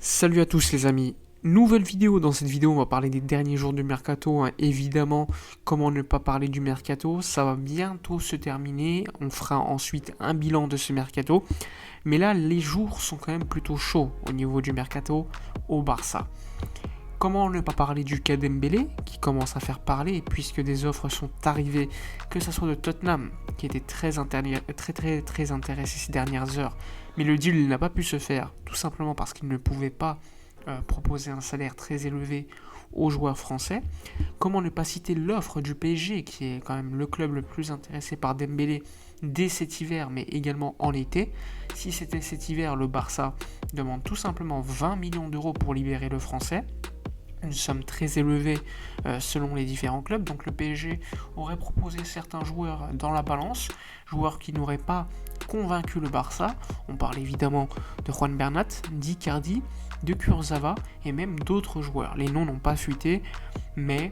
Salut à tous les amis, nouvelle vidéo. Dans cette vidéo on va parler des derniers jours du mercato, évidemment. Comment ne pas parler du mercato, ça va bientôt se terminer, on fera ensuite un bilan de ce mercato, mais là les jours sont quand même plutôt chauds au niveau du mercato au Barça. Comment ne pas parler du cas Dembélé qui commence à faire parler puisque des offres sont arrivées, que ce soit de Tottenham qui était très intéressé ces dernières heures, mais le deal n'a pas pu se faire tout simplement parce qu'il ne pouvait pas proposer un salaire très élevé aux joueurs français. Comment ne pas citer l'offre du PSG qui est quand même le club le plus intéressé par Dembélé dès cet hiver mais également en été. Si c'était cet hiver, le Barça demande tout simplement 20 millions d'euros pour libérer le français. Une somme très élevée selon les différents clubs. Donc le PSG aurait proposé certains joueurs dans la balance, joueurs qui n'auraient pas convaincu le Barça. On parle évidemment de Juan Bernat, d'Icardi, de Kurzawa et même d'autres joueurs. Les noms n'ont pas fuité, mais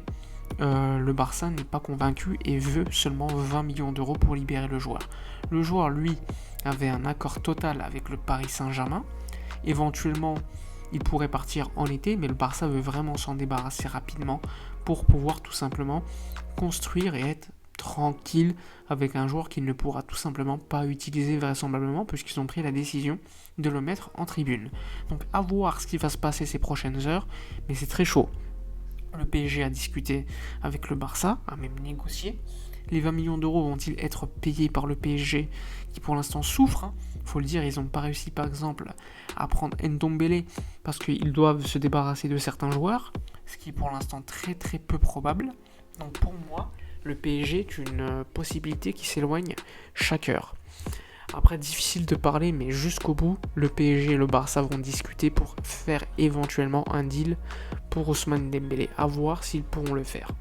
le Barça n'est pas convaincu et veut seulement 20 millions d'euros pour libérer le joueur. Le joueur, lui, avait un accord total avec le Paris Saint-Germain. Éventuellement, il pourrait partir en été, mais le Barça veut vraiment s'en débarrasser rapidement pour pouvoir tout simplement construire et être tranquille avec un joueur qu'il ne pourra tout simplement pas utiliser vraisemblablement puisqu'ils ont pris la décision de le mettre en tribune. Donc à voir ce qui va se passer ces prochaines heures, mais c'est très chaud. Le PSG a discuté avec le Barça, a même négocié. Les 20 millions d'euros vont-ils être payés par le PSG qui pour l'instant souffre, faut le dire, ils n'ont pas réussi par exemple à prendre Ndombele parce qu'ils doivent se débarrasser de certains joueurs, ce qui est pour l'instant très très peu probable. Donc pour moi, le PSG est une possibilité qui s'éloigne chaque heure. Après, difficile de parler, mais jusqu'au bout, le PSG et le Barça vont discuter pour faire éventuellement un deal pour Ousmane Dembélé, à voir s'ils pourront le faire.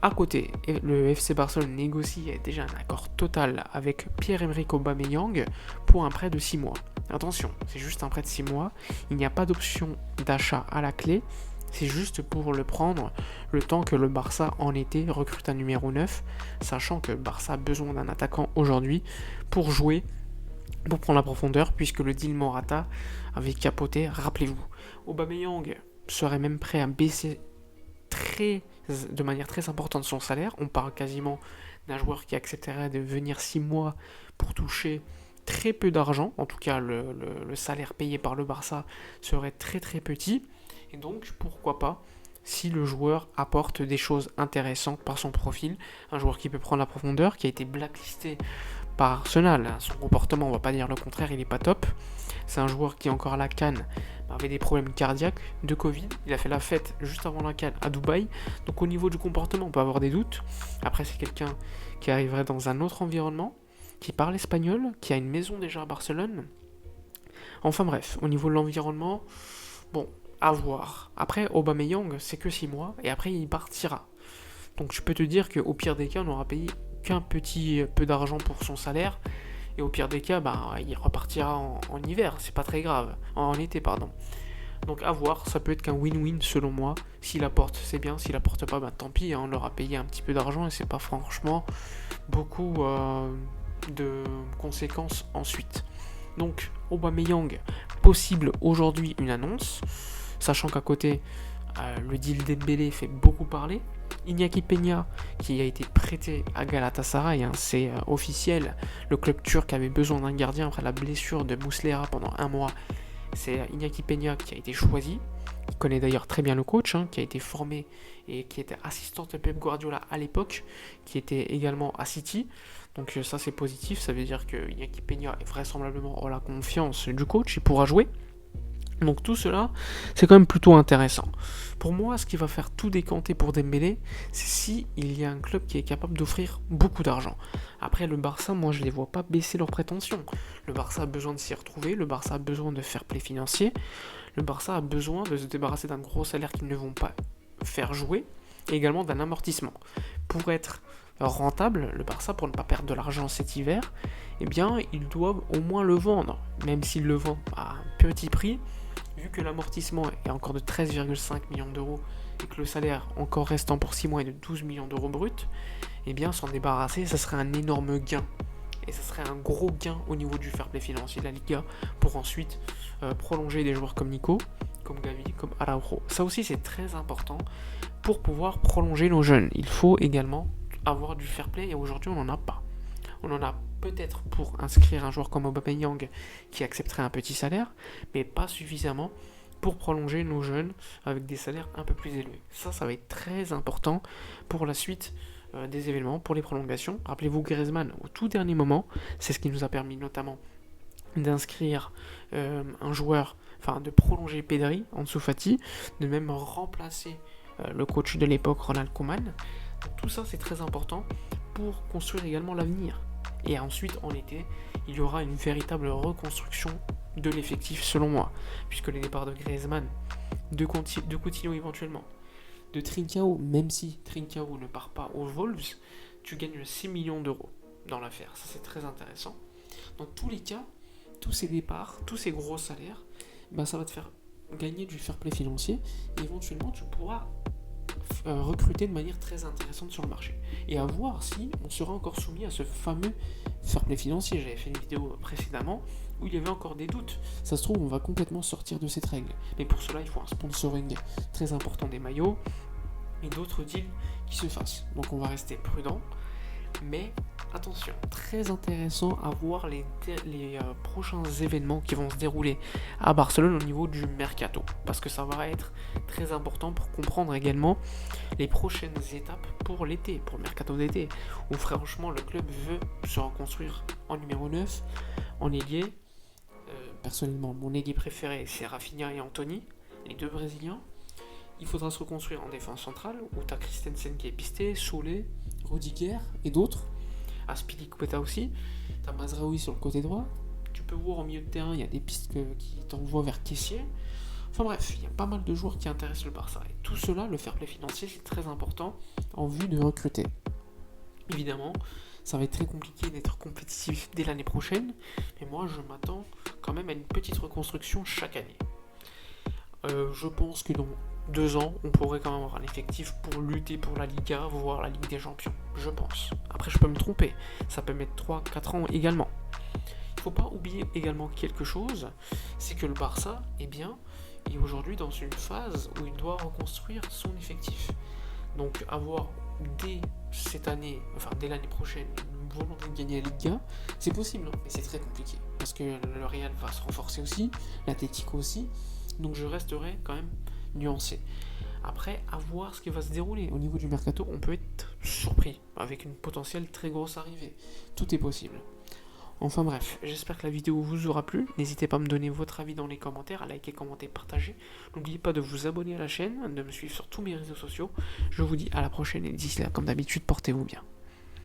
À côté, le FC Barcelone négocie déjà un accord total avec Pierre-Emerick Aubameyang pour un prêt de 6 mois. Attention, c'est juste un prêt de 6 mois, il n'y a pas d'option d'achat à la clé, c'est juste pour le prendre le temps que le Barça en été recrute un numéro 9, sachant que le Barça a besoin d'un attaquant aujourd'hui pour jouer, pour prendre la profondeur, puisque le deal Morata avait capoté, rappelez-vous. Aubameyang serait même prêt à baisser de manière très importante son salaire. On parle quasiment d'un joueur qui accepterait de venir 6 mois pour toucher très peu d'argent. En tout cas, le salaire payé par le Barça serait très très petit. Et donc, pourquoi pas, si le joueur apporte des choses intéressantes par son profil, un joueur qui peut prendre la profondeur, qui a été blacklisté par Arsenal, son comportement, on va pas dire le contraire, il n'est pas top. C'est un joueur qui, encore à la CAN, avait des problèmes cardiaques, de Covid. Il a fait la fête juste avant la CAN à Dubaï. Donc au niveau du comportement, on peut avoir des doutes. Après, c'est quelqu'un qui arriverait dans un autre environnement, qui parle espagnol, qui a une maison déjà à Barcelone. Enfin bref, au niveau de l'environnement, bon, à voir. Après, Aubameyang, c'est que 6 mois, et après, il partira. Donc je peux te dire qu'au pire des cas, on aura payé qu'un petit peu d'argent pour son salaire, et au pire des cas, il repartira en hiver, c'est pas très grave, en été pardon. Donc à voir, ça peut être qu'un win-win selon moi. S'il apporte, c'est bien, s'il apporte pas, tant pis, on leur a payé un petit peu d'argent et c'est pas franchement beaucoup de conséquences ensuite. Donc Aubameyang, possible aujourd'hui une annonce, sachant qu'à côté, le deal Dembélé fait beaucoup parler. Iñaki Peña, qui a été prêté à Galatasaray, c'est officiel, le club turc avait besoin d'un gardien après la blessure de Muslera pendant un mois. C'est Iñaki Peña qui a été choisi. Il connaît d'ailleurs très bien le coach, qui a été formé et qui était assistant de Pep Guardiola à l'époque, qui était également à City. Donc ça c'est positif, ça veut dire que Iñaki Peña est vraisemblablement la confiance du coach, il pourra jouer. Donc tout cela, c'est quand même plutôt intéressant. Pour moi, ce qui va faire tout décanter pour Dembélé, c'est si il y a un club qui est capable d'offrir beaucoup d'argent. Après, le Barça, moi, je ne les vois pas baisser leurs prétentions. Le Barça a besoin de s'y retrouver, le Barça a besoin de fair play financier, le Barça a besoin de se débarrasser d'un gros salaire qu'ils ne vont pas faire jouer, et également d'un amortissement. Pour être rentable, le Barça, pour ne pas perdre de l'argent cet hiver, eh bien, ils doivent au moins le vendre, même s'ils le vendent à un petit prix. Vu que l'amortissement est encore de 13,5 millions d'euros et que le salaire encore restant pour 6 mois est de 12 millions d'euros bruts, eh bien s'en débarrasser, ça serait un énorme gain Et ça serait un gros gain au niveau du fair play financier de la Liga pour ensuite prolonger des joueurs comme Nico, comme Gavi, comme Araujo. Ça aussi c'est très important pour pouvoir prolonger nos jeunes. Il faut également avoir du fair play et aujourd'hui on n'en a pas. On en a peut-être pour inscrire un joueur comme Aubameyang qui accepterait un petit salaire, mais pas suffisamment pour prolonger nos jeunes avec des salaires un peu plus élevés. Ça va être très important pour la suite des événements, pour les prolongations. Rappelez-vous Griezmann, au tout dernier moment, c'est ce qui nous a permis notamment d'inscrire un joueur, enfin de prolonger Pedri, Ansu Fati, de même remplacer le coach de l'époque, Ronald Koeman. Donc tout ça c'est très important pour construire également l'avenir. Et ensuite, en été, il y aura une véritable reconstruction de l'effectif, selon moi. Puisque les départs de Griezmann, de Coutinho éventuellement, de Trincao, même si Trincao ne part pas aux Wolves, tu gagnes 6 millions d'euros dans l'affaire. Ça, c'est très intéressant. Dans tous les cas, tous ces départs, tous ces gros salaires, ça va te faire gagner du fair play financier. Et éventuellement, tu pourras recruter de manière très intéressante sur le marché. Et à voir si on sera encore soumis à ce fameux fair play financier. J'avais fait une vidéo précédemment où il y avait encore des doutes. Ça se trouve, on va complètement sortir de cette règle. Mais pour cela, il faut un sponsoring très important des maillots et d'autres deals qui se fassent. Donc on va rester prudent. Mais attention, très intéressant à voir les prochains événements qui vont se dérouler à Barcelone au niveau du mercato. Parce que ça va être très important pour comprendre également les prochaines étapes pour l'été, pour le mercato d'été. Où franchement le club veut se reconstruire en numéro 9, en ailier. Personnellement, mon ailier préféré c'est Rafinha et Anthony, les deux Brésiliens. Il faudra se reconstruire en défense centrale, où tu as Christensen qui est pisté, Solé, Rudiger et d'autres. Azpilicueta aussi. Tu as Mazraoui sur le côté droit. Tu peux voir au milieu de terrain, il y a des pistes qui t'envoient vers Kessié. Enfin bref, il y a pas mal de joueurs qui intéressent le Barça. Et tout cela, le fair play financier, c'est très important en vue de recruter. Évidemment, ça va être très compliqué d'être compétitif dès l'année prochaine. Mais moi, je m'attends quand même à une petite reconstruction chaque année. Je pense que dans 2 ans, on pourrait quand même avoir un effectif pour lutter pour la Liga, voire la Ligue des Champions, je pense. Après, je peux me tromper, ça peut mettre 3-4 ans également. Il ne faut pas oublier également quelque chose, c'est que le Barça, est aujourd'hui dans une phase où il doit reconstruire son effectif. Donc avoir dès cette année, enfin dès l'année prochaine, une volonté de gagner la Liga, c'est possible, mais c'est très compliqué. Parce que le Real va se renforcer aussi, l'Atlético aussi, donc je resterai quand même nuancé. Après, à voir ce qui va se dérouler. Au niveau du mercato, on peut être surpris avec une potentielle très grosse arrivée. Tout est possible. Enfin bref, j'espère que la vidéo vous aura plu. N'hésitez pas à me donner votre avis dans les commentaires, à liker, commenter, partager. N'oubliez pas de vous abonner à la chaîne, de me suivre sur tous mes réseaux sociaux. Je vous dis à la prochaine et d'ici là, comme d'habitude, portez-vous bien.